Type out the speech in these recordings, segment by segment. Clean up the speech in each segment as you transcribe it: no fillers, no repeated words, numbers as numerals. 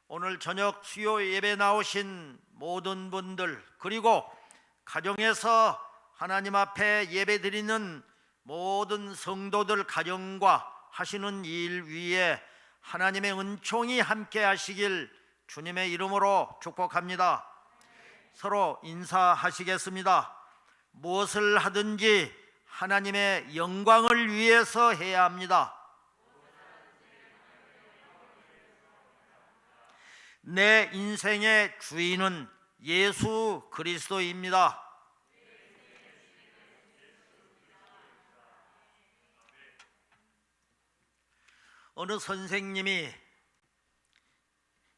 오늘 저녁 수요 예배 나오신 모든 분들, 그리고 가정에서 하나님 앞에 예배 드리는 모든 성도들 가정과 하시는 일 위에 하나님의 은총이 함께 하시길 주님의 이름으로 축복합니다. 서로 인사하시겠습니다. 무엇을 하든지 하나님의 영광을 위해서 해야 합니다. 내 인생의 주인은 예수 그리스도입니다. 어느 선생님이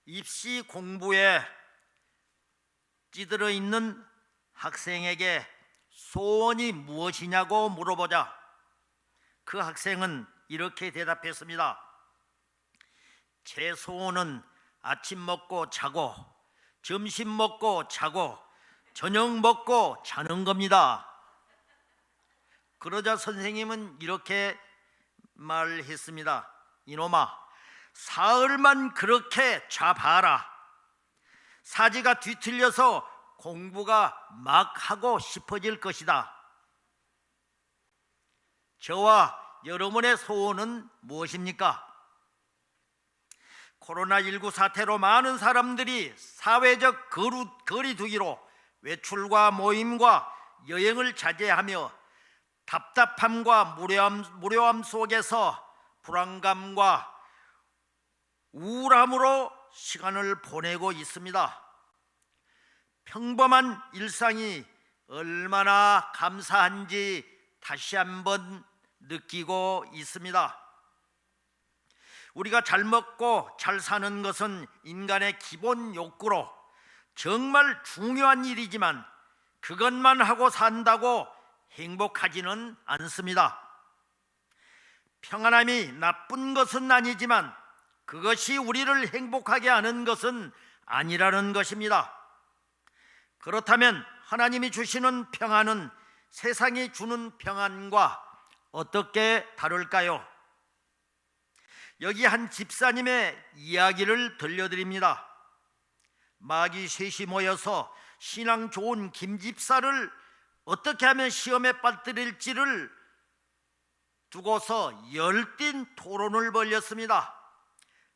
입시 공부에 찌들어 있는 학생에게 소원이 무엇이냐고 물어보자 그 학생은 이렇게 대답했습니다. 제 소원은 아침 먹고 자고 점심 먹고 자고 저녁 먹고 자는 겁니다. 그러자 선생님은 이렇게 말했습니다. 이놈아, 사흘만 그렇게 자봐라. 사지가 뒤틀려서 공부가 막 하고 싶어질 것이다. 저와 여러분의 소원은 무엇입니까? 코로나19 사태로 많은 사람들이 사회적 거리두기로 외출과 모임과 여행을 자제하며 답답함과 무료함 속에서 불안감과 우울함으로 시간을 보내고 있습니다. 평범한 일상이 얼마나 감사한지 다시 한번 느끼고 있습니다. 우리가 잘 먹고 잘 사는 것은 인간의 기본 욕구로 정말 중요한 일이지만 그것만 하고 산다고 행복하지는 않습니다. 평안함이 나쁜 것은 아니지만 그것이 우리를 행복하게 하는 것은 아니라는 것입니다. 그렇다면 하나님이 주시는 평안은 세상이 주는 평안과 어떻게 다를까요? 여기 한 집사님의 이야기를 들려드립니다. 마귀 셋이 모여서 신앙 좋은 김 집사를 어떻게 하면 시험에 빠뜨릴지를 두고서 열띤 토론을 벌였습니다.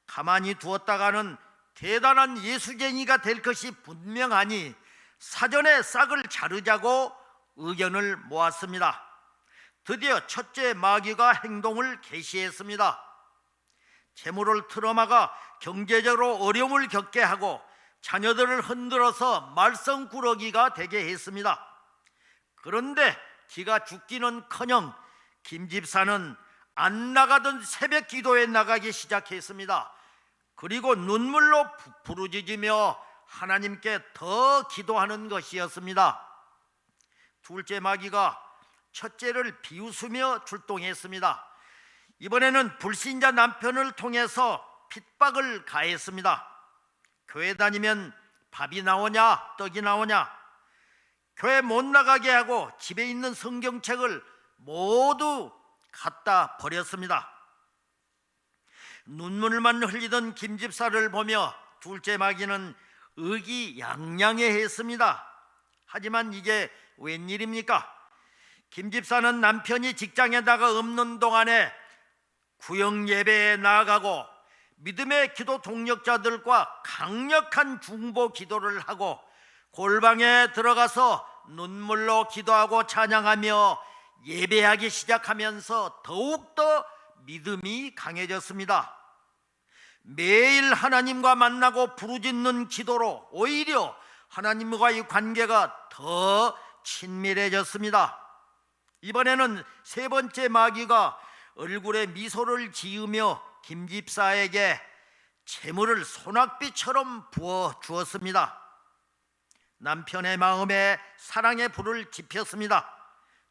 가만히 두었다가는 대단한 예수쟁이가 될 것이 분명하니 사전에 싹을 자르자고 의견을 모았습니다. 드디어 첫째 마귀가 행동을 개시했습니다. 재물을 틀어막아 경제적으로 어려움을 겪게 하고 자녀들을 흔들어서 말썽꾸러기가 되게 했습니다. 그런데 기가 죽기는커녕 김 집사는 안 나가던 새벽 기도에 나가기 시작했습니다. 그리고 눈물로 부르짖으며 하나님께 더 기도하는 것이었습니다. 둘째 마귀가 첫째를 비웃으며 출동했습니다. 이번에는 불신자 남편을 통해서 핍박을 가했습니다. 교회 다니면 밥이 나오냐 떡이 나오냐, 교회 못 나가게 하고 집에 있는 성경책을 모두 갖다 버렸습니다. 눈물만 흘리던 김 집사를 보며 둘째 마귀는 의기양양해했습니다. 하지만 이게 웬일입니까? 김 집사는 남편이 직장에 나가 없는 동안에 구역 예배에 나아가고 믿음의 기도 동력자들과 강력한 중보 기도를 하고 골방에 들어가서 눈물로 기도하고 찬양하며 예배하기 시작하면서 더욱더 믿음이 강해졌습니다. 매일 하나님과 만나고 부르짖는 기도로 오히려 하나님과의 관계가 더 친밀해졌습니다. 이번에는 세 번째 마귀가 얼굴에 미소를 지으며 김 집사에게 재물을 소낙비처럼 부어 주었습니다. 남편의 마음에 사랑의 불을 지폈습니다.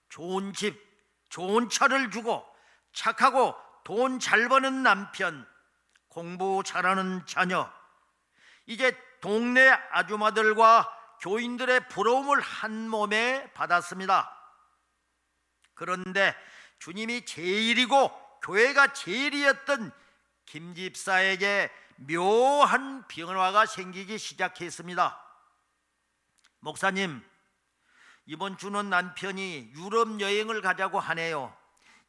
좋은 집, 좋은 차를 주고 착하고 돈 잘 버는 남편, 공부 잘하는 자녀, 이제 동네 아줌마들과 교인들의 부러움을 한 몸에 받았습니다. 그런데 주님이 제일이고 교회가 제일이었던 김 집사에게 묘한 변화가 생기기 시작했습니다. 목사님, 이번 주는 남편이 유럽 여행을 가자고 하네요.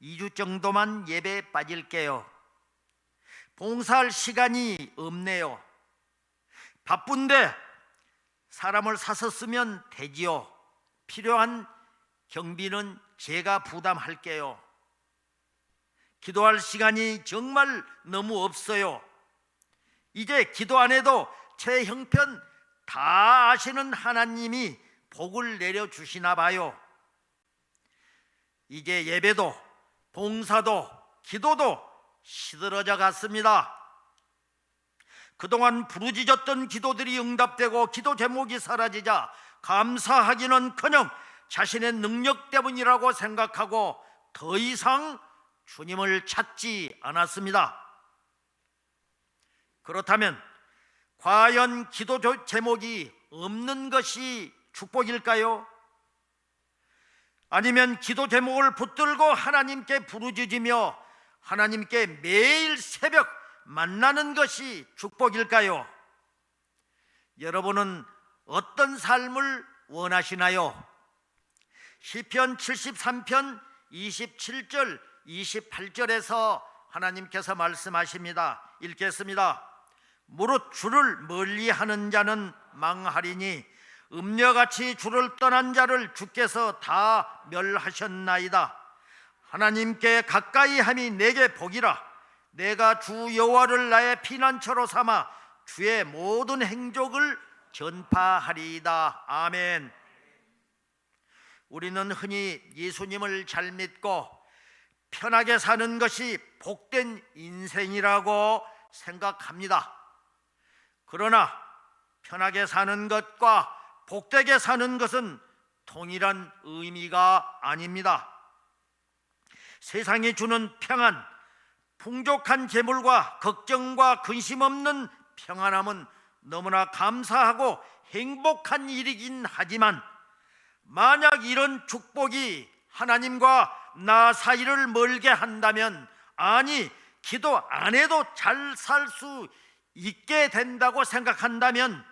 2주 정도만 예배에 빠질게요. 봉사할 시간이 없네요. 바쁜데 사람을 사서 쓰면 되지요. 필요한 경비는 제가 부담할게요. 기도할 시간이 정말 너무 없어요. 이제 기도 안 해도 제 형편 다 아시는 하나님이 복을 내려주시나 봐요. 이제 예배도 봉사도 기도도 시들어져 갔습니다. 그동안 부르짖었던 기도들이 응답되고 기도 제목이 사라지자 감사하기는커녕 자신의 능력 때문이라고 생각하고 더 이상 주님을 찾지 않았습니다. 그렇다면 과연 기도 제목이 없는 것이 축복일까요? 아니면 기도 제목을 붙들고 하나님께 부르짖으며 하나님께 매일 새벽 만나는 것이 축복일까요? 여러분은 어떤 삶을 원하시나요? 시편 73편 27절 28절에서 하나님께서 말씀하십니다. 읽겠습니다. 무릇 주를 멀리하는 자는 망하리니 음녀같이 주를 떠난 자를 주께서 다 멸하셨나이다. 하나님께 가까이함이 내게 복이라. 내가 주 여호와를 나의 피난처로 삼아 주의 모든 행적을 전파하리이다. 아멘. 우리는 흔히 예수님을 잘 믿고 편하게 사는 것이 복된 인생이라고 생각합니다. 그러나 편하게 사는 것과 복되게 사는 것은 동일한 의미가 아닙니다. 세상이 주는 평안, 풍족한 재물과 걱정과 근심 없는 평안함은 너무나 감사하고 행복한 일이긴 하지만 만약 이런 축복이 하나님과 나 사이를 멀게 한다면, 아니 기도 안 해도 잘 살 수 있게 된다고 생각한다면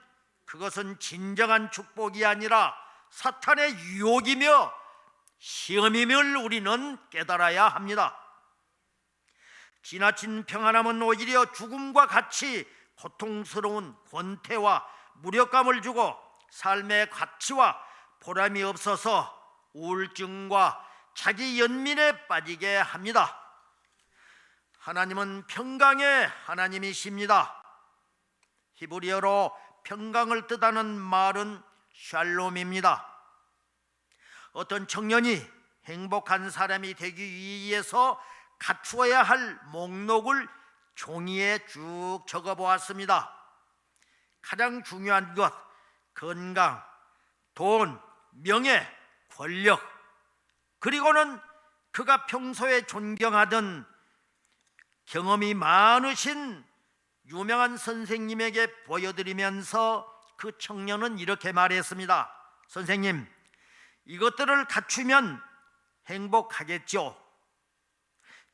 그것은 진정한 축복이 아니라 사탄의 유혹이며 시험임을 우리는 깨달아야 합니다. 지나친 평안함은 오히려 죽음과 같이 고통스러운 권태와 무력감을 주고 삶의 가치와 보람이 없어서 우울증과 자기 연민에 빠지게 합니다. 하나님은 평강의 하나님이십니다. 히브리어로 평강을 뜻하는 말은 샬롬입니다. 어떤 청년이 행복한 사람이 되기 위해서 갖추어야 할 목록을 종이에 쭉 적어보았습니다. 가장 중요한 것, 건강, 돈, 명예, 권력, 그리고는 그가 평소에 존경하던 경험이 많으신 유명한 선생님에게 보여드리면서 그 청년은 이렇게 말했습니다. 선생님, 이것들을 갖추면 행복하겠죠.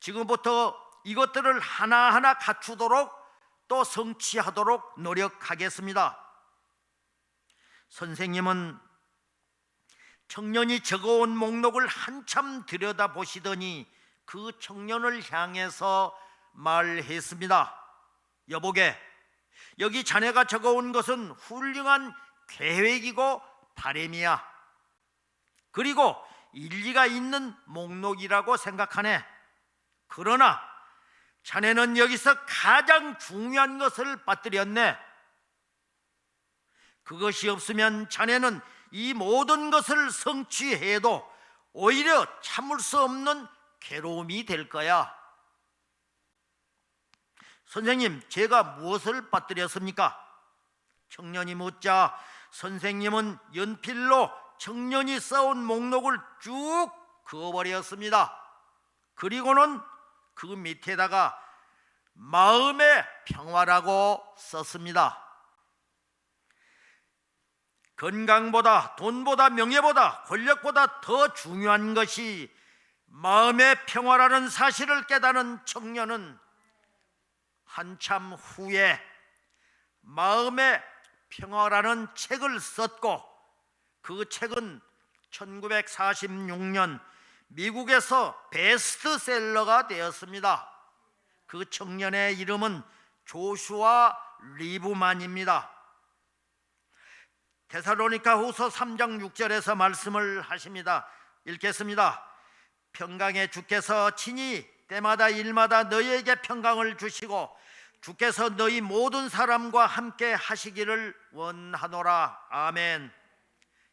지금부터 이것들을 하나하나 갖추도록 또 성취하도록 노력하겠습니다. 선생님은 청년이 적어온 목록을 한참 들여다보시더니 그 청년을 향해서 말했습니다. 여보게, 여기 자네가 적어온 것은 훌륭한 계획이고 바람이야. 그리고 일리가 있는 목록이라고 생각하네. 그러나 자네는 여기서 가장 중요한 것을 빠뜨렸네. 그것이 없으면 자네는 이 모든 것을 성취해도 오히려 참을 수 없는 괴로움이 될 거야. 선생님, 제가 무엇을 빠뜨렸습니까? 청년이 묻자 선생님은 연필로 청년이 써온 목록을 쭉 그어버렸습니다. 그리고는 그 밑에다가 마음의 평화라고 썼습니다. 건강보다 돈보다 명예보다 권력보다 더 중요한 것이 마음의 평화라는 사실을 깨달은 청년은 한참 후에 마음의 평화라는 책을 썼고, 그 책은 1946년 미국에서 베스트셀러가 되었습니다. 그 청년의 이름은 조슈아 리브만입니다. 데살로니가후서 3장 6절에서 말씀을 하십니다. 읽겠습니다. 평강의 주께서 친히 때마다 일마다 너희에게 평강을 주시고 주께서 너희 모든 사람과 함께 하시기를 원하노라. 아멘.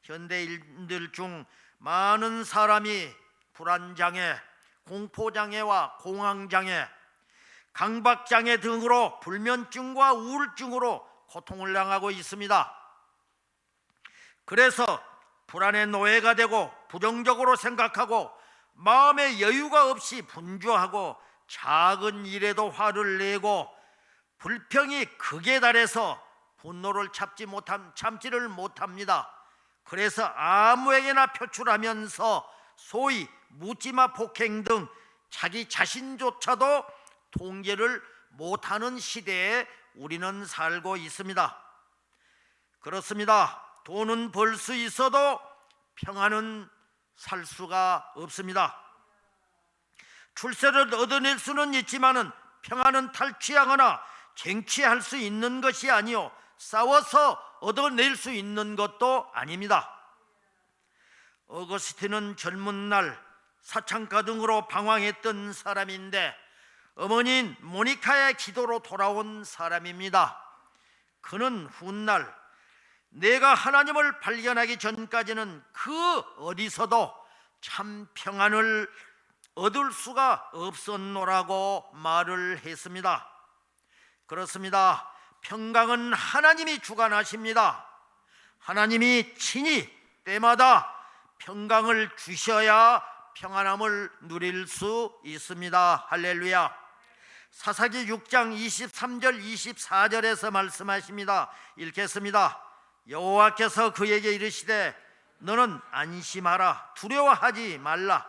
현대인들 중 많은 사람이 불안장애, 공포장애와 공황장애, 강박장애 등으로 불면증과 우울증으로 고통을 당하고 있습니다. 그래서 불안의 노예가 되고 부정적으로 생각하고 마음의 여유가 없이 분주하고 작은 일에도 화를 내고 불평이 극에 달해서 분노를 참지를 못합니다. 그래서 아무에게나 표출하면서 소위 묻지마 폭행 등 자기 자신조차도 통제를 못하는 시대에 우리는 살고 있습니다. 그렇습니다. 돈은 벌 수 있어도 평안은 살 수가 없습니다. 출세를 얻어낼 수는 있지만은 평안은 탈취하거나 쟁취할 수 있는 것이 아니요 싸워서 얻어낼 수 있는 것도 아닙니다. 어거스틴은 젊은 날 사창가 등으로 방황했던 사람인데 어머니인 모니카의 기도로 돌아온 사람입니다. 그는 훗날 내가 하나님을 발견하기 전까지는 그 어디서도 참 평안을 얻을 수가 없었노라고 말을 했습니다. 그렇습니다. 평강은 하나님이 주관하십니다. 하나님이 친히 때마다 평강을 주셔야 평안함을 누릴 수 있습니다. 할렐루야. 사사기 6장 23절 24절에서 말씀하십니다. 읽겠습니다. 여호와께서 그에게 이르시되 너는 안심하라, 두려워하지 말라.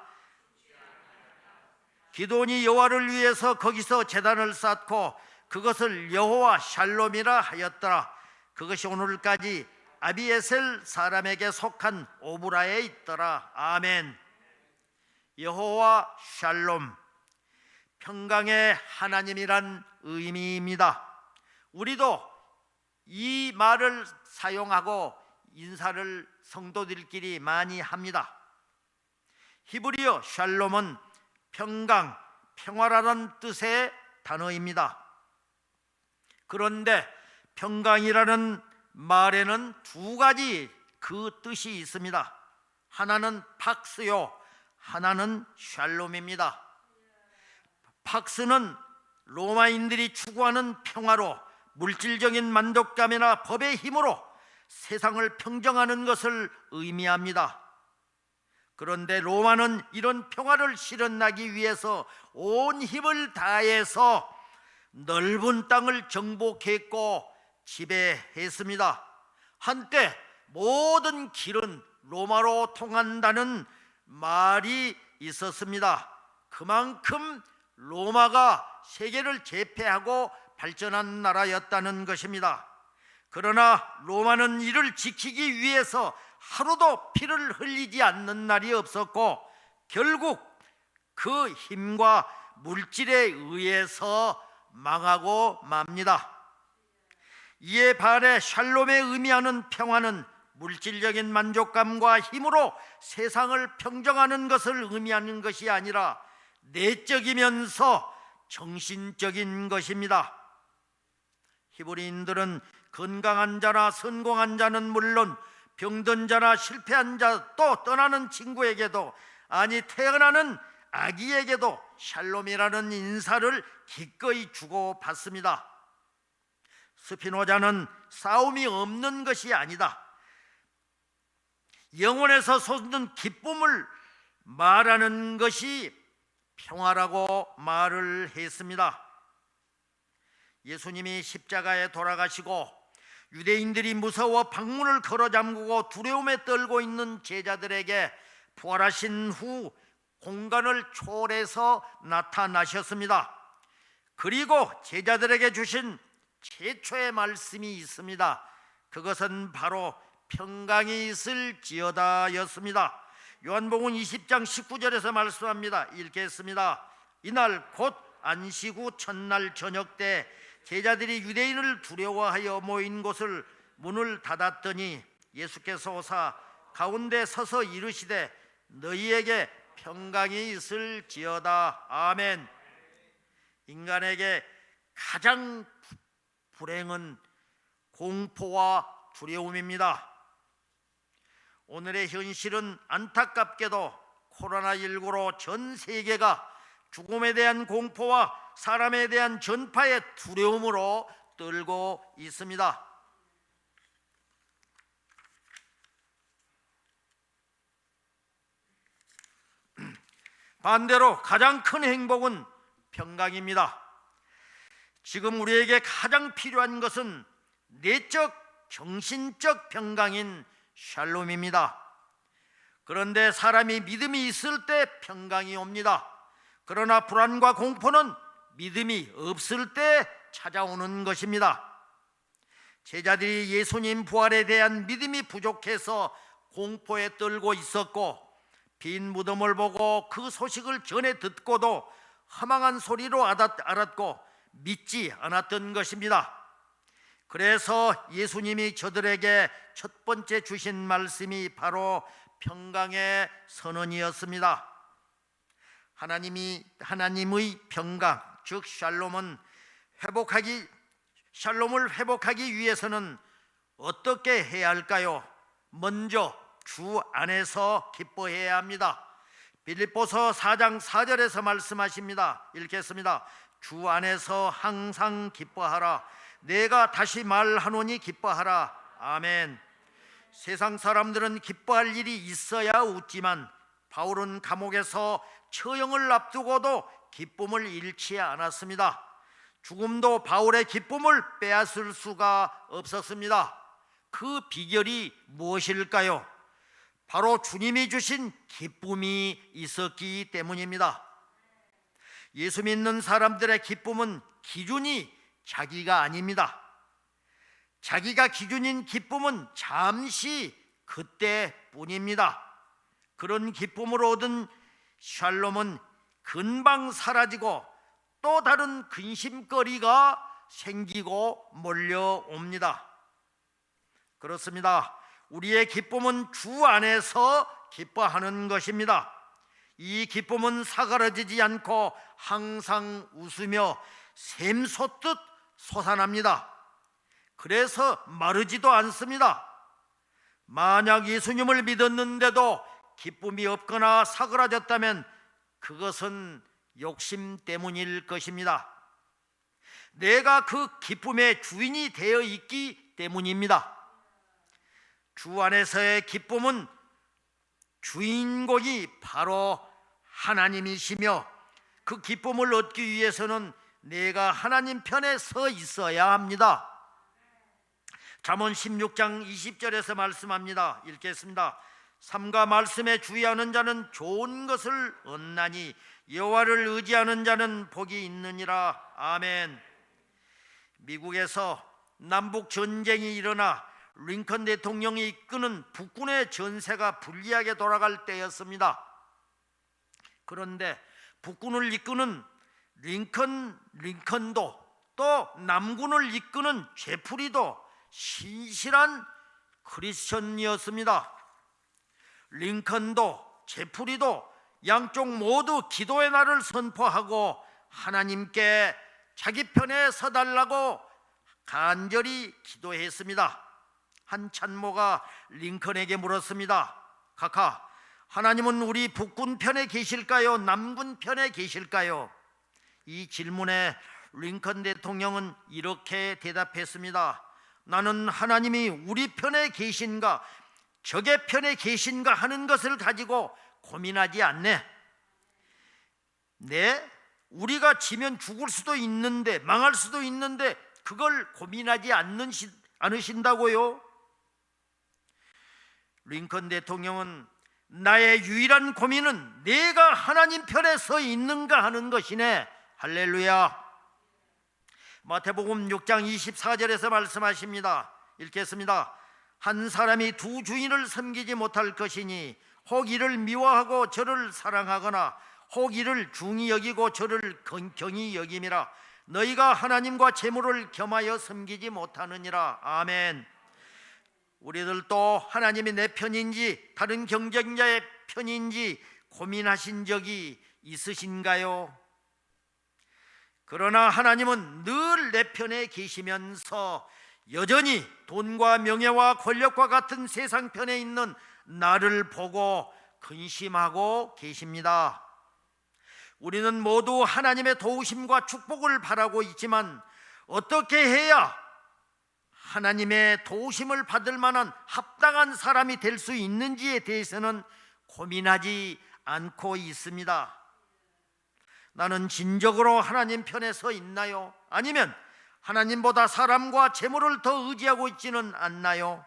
기드온이 여호와를 위해서 거기서 제단을 쌓고 그것을 여호와 샬롬이라 하였더라. 그것이 오늘까지 아비에셀 사람에게 속한 오브라에 있더라. 아멘. 여호와 샬롬, 평강의 하나님이란 의미입니다. 우리도 이 말을 사용하고 인사를 성도들끼리 많이 합니다. 히브리어 샬롬은 평강, 평화라는 뜻의 단어입니다. 그런데 평강이라는 말에는 두 가지 그 뜻이 있습니다. 하나는 팍스요, 하나는 샬롬입니다. 팍스는 로마인들이 추구하는 평화로 물질적인 만족감이나 법의 힘으로 세상을 평정하는 것을 의미합니다. 그런데 로마는 이런 평화를 실현하기 위해서 온 힘을 다해서 넓은 땅을 정복했고 지배했습니다. 한때 모든 길은 로마로 통한다는 말이 있었습니다. 그만큼 로마가 세계를 제패하고 발전한 나라였다는 것입니다. 그러나 로마는 이를 지키기 위해서 하루도 피를 흘리지 않는 날이 없었고 결국 그 힘과 물질에 의해서 망하고 맙니다. 이에 반해 샬롬에 의미하는 평화는 물질적인 만족감과 힘으로 세상을 평정하는 것을 의미하는 것이 아니라 내적이면서 정신적인 것입니다. 히브리인들은 건강한 자나 성공한 자는 물론 병든 자나 실패한 자 또 떠나는 친구에게도 아니 태어나는 아기에게도 샬롬이라는 인사를 기꺼이 주고받습니다. 스피노자는 싸움이 없는 것이 아니다, 영혼에서 솟는 기쁨을 말하는 것이 평화라고 말을 했습니다. 예수님이 십자가에 돌아가시고 유대인들이 무서워 방문을 걸어 잠그고 두려움에 떨고 있는 제자들에게 부활하신 후 공간을 초월해서 나타나셨습니다. 그리고 제자들에게 주신 최초의 말씀이 있습니다. 그것은 바로 평강이 있을지어다 였습니다. 요한복음 20장 19절에서 말씀합니다. 읽겠습니다. 이날 곧 안식 후 첫날 저녁 때 제자들이 유대인을 두려워하여 모인 곳을 문을 닫았더니 예수께서 오사 가운데 서서 이르시되 너희에게 평강이 있을지어다. 아멘. 인간에게 가장 불행은 공포와 두려움입니다. 오늘의 현실은 안타깝게도 코로나19로 전 세계가 죽음에 대한 공포와 사람에 대한 전파의 두려움으로 떨고 있습니다. 반대로 가장 큰 행복은 평강입니다. 지금 우리에게 가장 필요한 것은 내적, 정신적 평강인 샬롬입니다. 그런데 사람이 믿음이 있을 때 평강이 옵니다. 그러나 불안과 공포는 믿음이 없을 때 찾아오는 것입니다. 제자들이 예수님 부활에 대한 믿음이 부족해서 공포에 떨고 있었고, 빈 무덤을 보고 그 소식을 전해 듣고도 허망한 소리로 알았고 믿지 않았던 것입니다. 그래서 예수님이 저들에게 첫 번째 주신 말씀이 바로 평강의 선언이었습니다. 하나님의 평강, 즉 샬롬을 회복하기 위해서는 어떻게 해야 할까요? 먼저 주 안에서 기뻐해야 합니다. 빌립보서 4장 4절에서 말씀하십니다. 읽겠습니다. 주 안에서 항상 기뻐하라. 내가 다시 말하노니 기뻐하라. 아멘. 세상 사람들은 기뻐할 일이 있어야 웃지만 바울은 감옥에서 처형을 앞두고도 기쁨을 잃지 않았습니다. 죽음도 바울의 기쁨을 빼앗을 수가 없었습니다. 그 비결이 무엇일까요? 바로 주님이 주신 기쁨이 있었기 때문입니다. 예수 믿는 사람들의 기쁨은 기준이 자기가 아닙니다. 자기가 기준인 기쁨은 잠시 그때뿐입니다. 그런 기쁨을 얻은 샬롬은 금방 사라지고 또 다른 근심거리가 생기고 몰려옵니다. 그렇습니다. 우리의 기쁨은 주 안에서 기뻐하는 것입니다. 이 기쁨은 사그라지지 않고 항상 웃으며 샘솟듯 솟아납니다. 그래서 마르지도 않습니다. 만약 예수님을 믿었는데도 기쁨이 없거나 사그라졌다면 그것은 욕심 때문일 것입니다. 내가 그 기쁨의 주인이 되어 있기 때문입니다. 주 안에서의 기쁨은 주인공이 바로 하나님이시며, 그 기쁨을 얻기 위해서는 내가 하나님 편에 서 있어야 합니다. 잠언 16장 20절에서 말씀합니다. 읽겠습니다. 삼가 말씀에 주의하는 자는 좋은 것을 얻나니 여호와를 의지하는 자는 복이 있느니라. 아멘. 미국에서 남북 전쟁이 일어나 링컨 대통령이 이끄는 북군의 전세가 불리하게 돌아갈 때였습니다. 그런데 북군을 이끄는 링컨도 또 남군을 이끄는 제프리도 신실한 크리스천이었습니다. 링컨도 제프리도 양쪽 모두 기도의 날을 선포하고 하나님께 자기 편에 서달라고 간절히 기도했습니다. 한 참모가 링컨에게 물었습니다. 카카, 하나님은 우리 북군 편에 계실까요? 남군 편에 계실까요? 이 질문에 링컨 대통령은 이렇게 대답했습니다. 나는 하나님이 우리 편에 계신가 적의 편에 계신가 하는 것을 가지고 고민하지 않네. 네, 우리가 지면 죽을 수도 있는데, 망할 수도 있는데 그걸 고민하지 않으신다고요? 링컨 대통령은 나의 유일한 고민은 내가 하나님 편에 서 있는가 하는 것이네. 할렐루야. 마태복음 6장 24절에서 말씀하십니다. 읽겠습니다. 한 사람이 두 주인을 섬기지 못할 것이니 혹 이를 미워하고 저를 사랑하거나 혹 이를 중히 여기고 저를 경히 여김이라. 너희가 하나님과 재물을 겸하여 섬기지 못하느니라. 아멘. 우리들도 하나님이 내 편인지 다른 경쟁자의 편인지 고민하신 적이 있으신가요? 그러나 하나님은 늘 내 편에 계시면서 여전히 돈과 명예와 권력과 같은 세상 편에 있는 나를 보고 근심하고 계십니다. 우리는 모두 하나님의 도우심과 축복을 바라고 있지만 어떻게 해야 하나님의 도우심을 받을 만한 합당한 사람이 될 수 있는지에 대해서는 고민하지 않고 있습니다. 나는 진정으로 하나님 편에 서 있나요? 아니면 하나님보다 사람과 재물을 더 의지하고 있지는 않나요?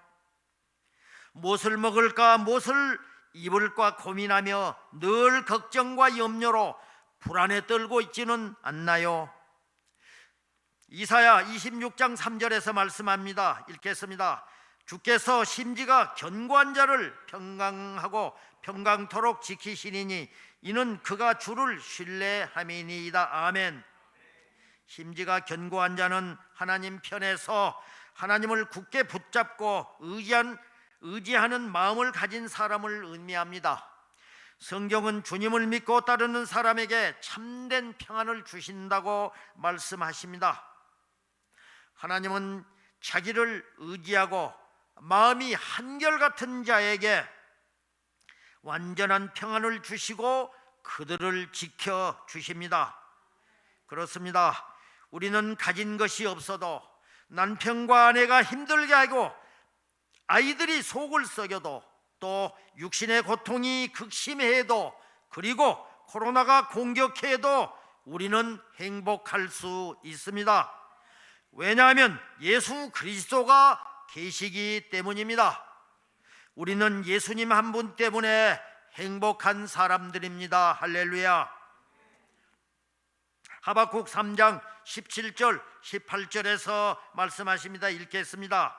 무엇을 먹을까, 무엇을 입을까 고민하며 늘 걱정과 염려로 불안에 떨고 있지는 않나요? 이사야 26장 3절에서 말씀합니다. 읽겠습니다. 주께서 심지가 견고한 자를 평강하고 평강토록 지키시리니 이는 그가 주를 신뢰함이니이다. 아멘. 심지가 견고한 자는 하나님 편에서 하나님을 굳게 붙잡고 의지하는 마음을 가진 사람을 의미합니다. 성경은 주님을 믿고 따르는 사람에게 참된 평안을 주신다고 말씀하십니다. 하나님은 자기를 의지하고 마음이 한결같은 자에게 완전한 평안을 주시고 그들을 지켜주십니다. 그렇습니다. 우리는 가진 것이 없어도 남편과 아내가 힘들게 하고 아이들이 속을 썩여도 또 육신의 고통이 극심해도 그리고 코로나가 공격해도 우리는 행복할 수 있습니다. 왜냐하면 예수 그리스도가 계시기 때문입니다. 우리는 예수님 한 분 때문에 행복한 사람들입니다. 할렐루야. 하박국 3장 17절 18절에서 말씀하십니다. 읽겠습니다.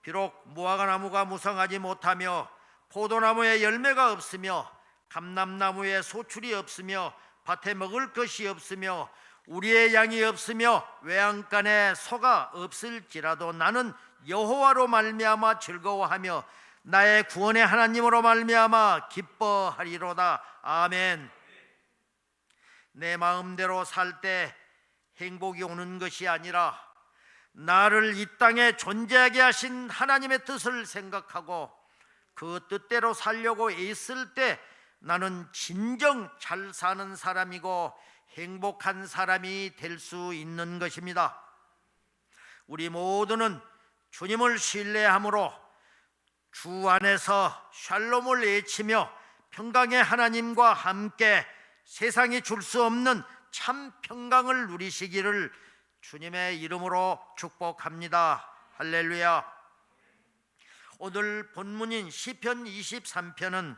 비록 무화과나무가 무성하지 못하며 포도나무에 열매가 없으며 감람나무에 소출이 없으며 밭에 먹을 것이 없으며 우리의 양이 없으며 외양간에 소가 없을지라도 나는 여호와로 말미암아 즐거워하며 나의 구원의 하나님으로 말미암아 기뻐하리로다. 아멘. 내 마음대로 살 때 행복이 오는 것이 아니라 나를 이 땅에 존재하게 하신 하나님의 뜻을 생각하고 그 뜻대로 살려고 애쓸 때 나는 진정 잘 사는 사람이고 행복한 사람이 될 수 있는 것입니다. 우리 모두는 주님을 신뢰함으로 주 안에서 샬롬을 외치며 평강의 하나님과 함께 세상이 줄 수 없는 참 평강을 누리시기를 주님의 이름으로 축복합니다. 할렐루야. 오늘 본문인 시편 23편은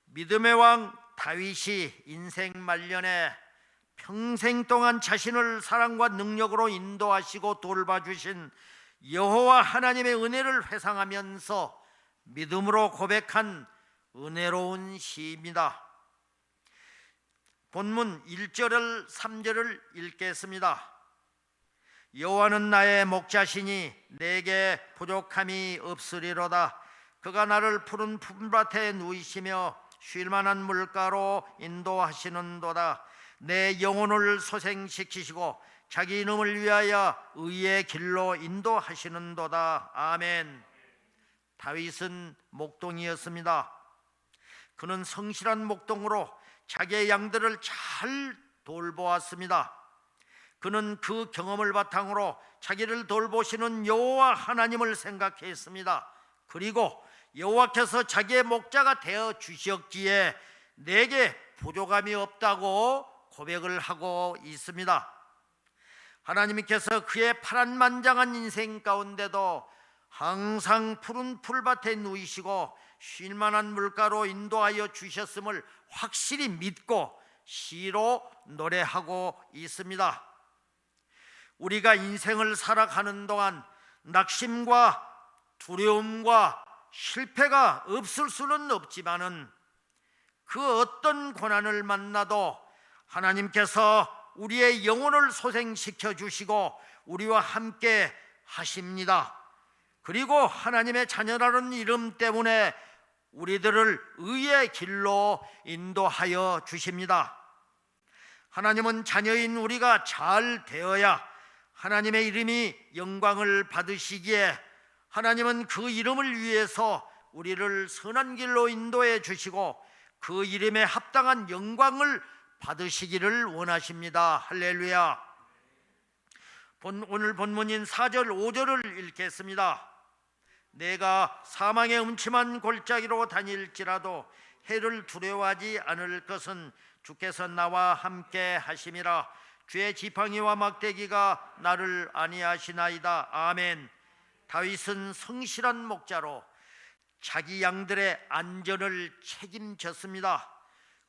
믿음의 왕 다윗이 인생 말년에 평생 동안 자신을 사랑과 능력으로 인도하시고 돌봐주신 여호와 하나님의 은혜를 회상하면서 믿음으로 고백한 은혜로운 시입니다. 본문 1절을 3절을 읽겠습니다. 여호와는 나의 목자시니 내게 부족함이 없으리로다. 그가 나를 푸른 풀밭에 누이시며 쉴만한 물가로 인도하시는도다. 내 영혼을 소생시키시고 자기 이름을 위하여 의의 길로 인도하시는도다. 아멘. 다윗은 목동이었습니다. 그는 성실한 목동으로 자기의 양들을 잘 돌보았습니다. 그는 그 경험을 바탕으로 자기를 돌보시는 여호와 하나님을 생각했습니다. 그리고 여호와께서 자기의 목자가 되어 주셨기에 내게 부족함이 없다고 고백을 하고 있습니다. 하나님께서 그의 파란만장한 인생 가운데도 항상 푸른 풀밭에 누이시고 쉴만한 물가로 인도하여 주셨음을 확실히 믿고 시로 노래하고 있습니다. 우리가 인생을 살아가는 동안 낙심과 두려움과 실패가 없을 수는 없지만은 그 어떤 고난을 만나도 하나님께서 우리의 영혼을 소생시켜 주시고 우리와 함께 하십니다. 그리고 하나님의 자녀라는 이름 때문에 우리들을 의의 길로 인도하여 주십니다. 하나님은 자녀인 우리가 잘 되어야 하나님의 이름이 영광을 받으시기에 하나님은 그 이름을 위해서 우리를 선한 길로 인도해 주시고 그 이름에 합당한 영광을 받으시기를 원하십니다. 할렐루야. 오늘 본문인 4절 5절을 읽겠습니다. 내가 사망의 음침한 골짜기로 다닐지라도 해를 두려워하지 않을 것은 주께서 나와 함께 하심이라. 주의 지팡이와 막대기가 나를 안위하시나이다. 아멘. 다윗은 성실한 목자로 자기 양들의 안전을 책임졌습니다.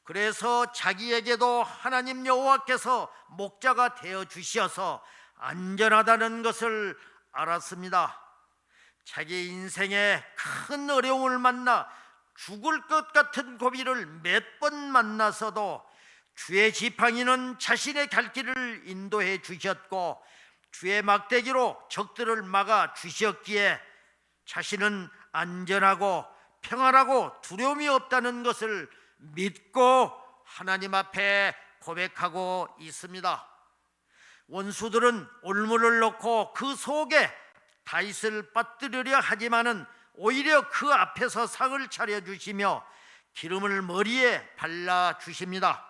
그래서 자기에게도 하나님 여호와께서 목자가 되어 주셔서 안전하다는 것을 알았습니다. 자기 인생에 큰 어려움을 만나 죽을 것 같은 고비를 몇 번 만나서도 주의 지팡이는 자신의 갈 길을 인도해 주셨고 주의 막대기로 적들을 막아 주셨기에 자신은 안전하고 평안하고 두려움이 없다는 것을 믿고 하나님 앞에 고백하고 있습니다. 원수들은 올무를 넣고 그 속에 다윗을 빠뜨리려 하지만은 오히려 그 앞에서 상을 차려주시며 기름을 머리에 발라주십니다.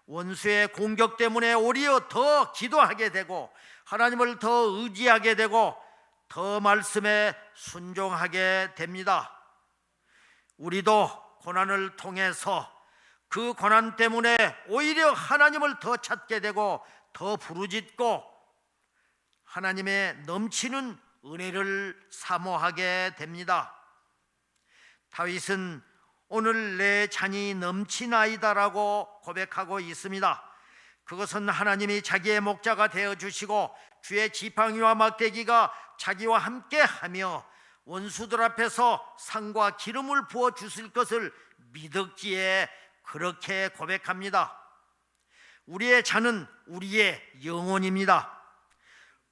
원수의 공격 때문에 오히려 더 기도하게 되고 하나님을 더 의지하게 되고 더 말씀에 순종하게 됩니다. 우리도 고난을 통해서 그 고난 때문에 오히려 하나님을 더 찾게 되고 더 부르짖고 하나님의 넘치는 은혜를 사모하게 됩니다. 다윗은 오늘 내 잔이 넘치나이다라고 고백하고 있습니다. 그것은 하나님이 자기의 목자가 되어주시고 주의 지팡이와 막대기가 자기와 함께하며 원수들 앞에서 상과 기름을 부어 주실 것을 믿었기에 그렇게 고백합니다. 우리의 잔은 우리의 영혼입니다.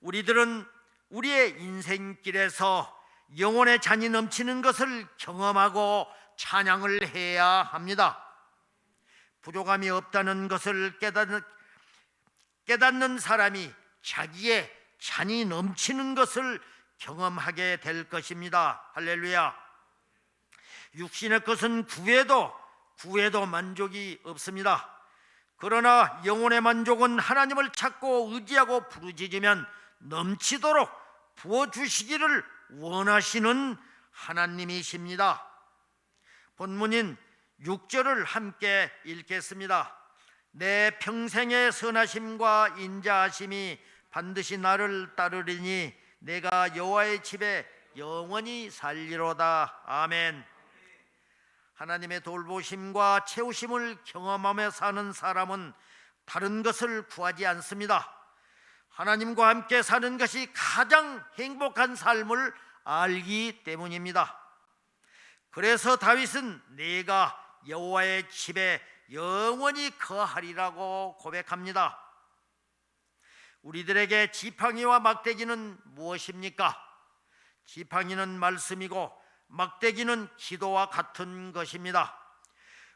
우리들은 우리의 인생길에서 영혼의 잔이 넘치는 것을 경험하고 찬양을 해야 합니다. 부족함이 없다는 것을 깨닫는 사람이 자기의 잔이 넘치는 것을 경험하게 될 것입니다. 할렐루야. 육신의 것은 구해도 만족이 없습니다. 그러나 영혼의 만족은 하나님을 찾고 의지하고 부르짖으면 넘치도록 부어주시기를 원하시는 하나님이십니다. 본문인 6절을 함께 읽겠습니다. 내 평생의 선하심과 인자하심이 반드시 나를 따르리니 내가 여호와의 집에 영원히 살리로다. 아멘. 하나님의 돌보심과 채우심을 경험하며 사는 사람은 다른 것을 구하지 않습니다. 하나님과 함께 사는 것이 가장 행복한 삶을 알기 때문입니다. 그래서 다윗은 내가 여호와의 집에 영원히 거하리라고 고백합니다. 우리들에게 지팡이와 막대기는 무엇입니까? 지팡이는 말씀이고 막대기는 기도와 같은 것입니다.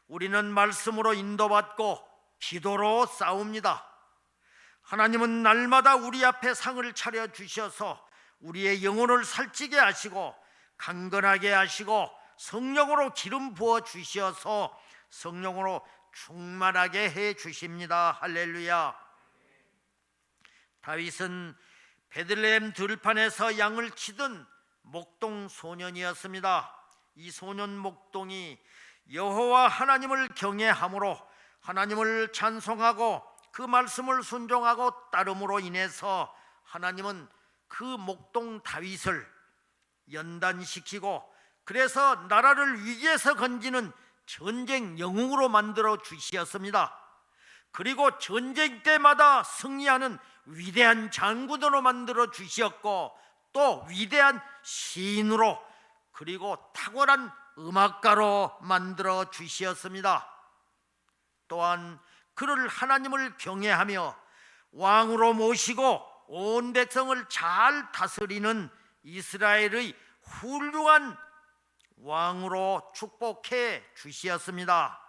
우리는 말씀으로 인도받고 기도로 싸웁니다. 하나님은 날마다 우리 앞에 상을 차려주셔서 우리의 영혼을 살찌게 하시고 강건하게 하시고 성령으로 기름 부어 주셔서 성령으로 충만하게 해 주십니다. 할렐루야. 다윗은 베들레헴 들판에서 양을 치던 목동 소년이었습니다. 이 소년 목동이 여호와 하나님을 경외함으로 하나님을 찬송하고 그 말씀을 순종하고 따름으로 인해서 하나님은 그 목동 다윗을 연단시키고 그래서 나라를 위기에서 건지는 전쟁 영웅으로 만들어 주셨습니다. 그리고 전쟁 때마다 승리하는 위대한 장군으로 만들어 주시었고 또 위대한 시인으로 그리고 탁월한 음악가로 만들어 주시었습니다. 또한 그를 하나님을 경외하며 왕으로 모시고 온 백성을 잘 다스리는 이스라엘의 훌륭한 왕으로 축복해 주시었습니다.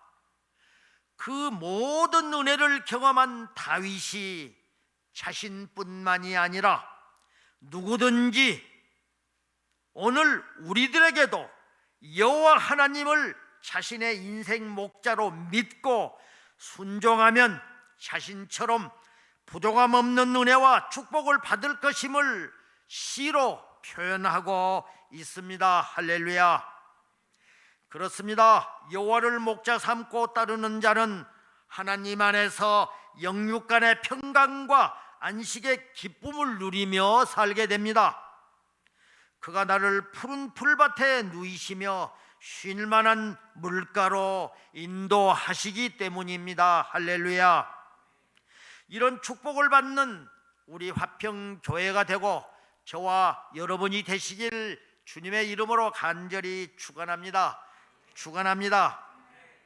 그 모든 은혜를 경험한 다윗이 자신뿐만이 아니라 누구든지 오늘 우리들에게도 여호와 하나님을 자신의 인생 목자로 믿고 순종하면 자신처럼 부족함 없는 은혜와 축복을 받을 것임을 시로 표현하고 있습니다. 할렐루야. 그렇습니다. 여호와를 목자 삼고 따르는 자는 하나님 안에서 영육 간의 평강과 안식의 기쁨을 누리며 살게 됩니다. 그가 나를 푸른 풀밭에 누이시며 쉴 만한 물가로 인도하시기 때문입니다. 할렐루야. 이런 축복을 받는 우리 화평교회가 되고 저와 여러분이 되시길 주님의 이름으로 간절히 축원합니다.